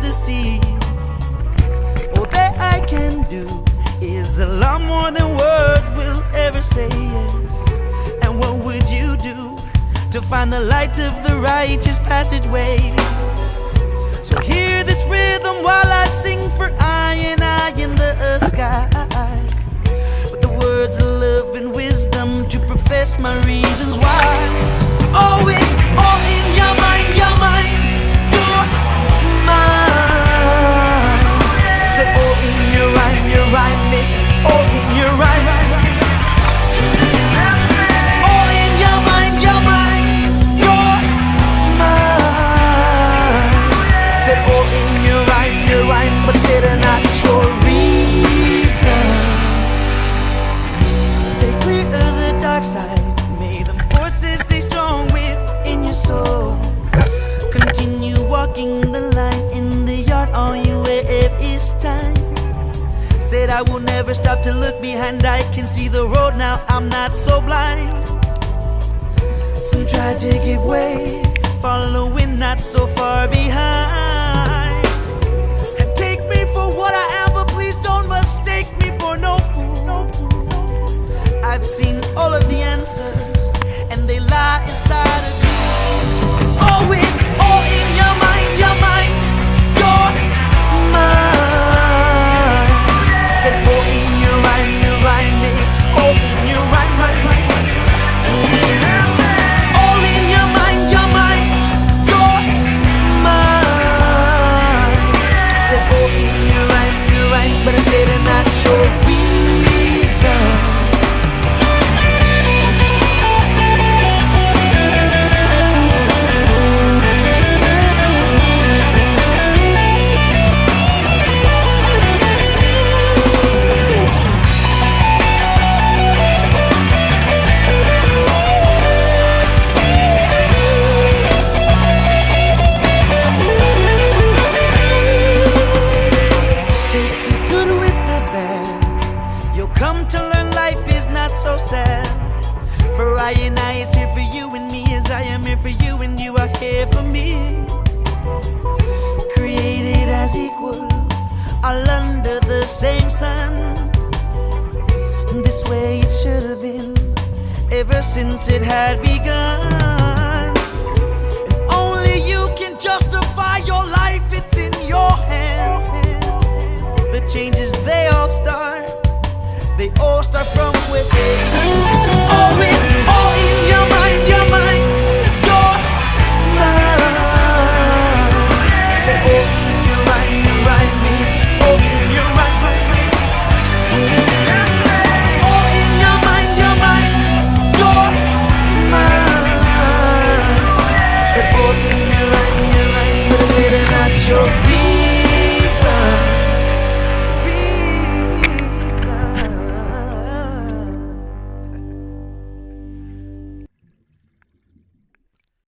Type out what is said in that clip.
deceive. All that I can do is a lot more than words will ever say, yes. And what would you do to find the light of the righteous passageway? So hear this rhythm while I sing, for I and I in the sky, with the words of love and wisdom to profess my reasons why. Oh, it's all in your mind, your mind, your mind. Say all in your rhyme, it's all in your rhyme. All in your mind, your mind, your mind. Say all in your rhyme, but say they're not your reason. Stay clear of the dark side. May the forces stay strong within your soul. Continue walking the line in the yard on your way each time. Said I will never stop to look behind. I can see the road now, I'm not so blind. Some try to give way, following not so far behind. And take me for what I am, but please don't mistake me for no fool. I've seen all of the answers, and they lie inside of you. Oh, it's all in your mind, your mind, your mind. Said all in your rhyme, it's all in your rhyme, rhyme, rhyme. All in your mind, your mind, your mind. Said all in your rhyme, but I said they're not your reason. Come to learn life is not so sad. For I and I is here for you and me, as I am here for you and you are here for me. Created as equal, all under the same sun. This way it should have been, ever since it had begun. And only you can justify your life, it's in your hands. The changes, they all start from within.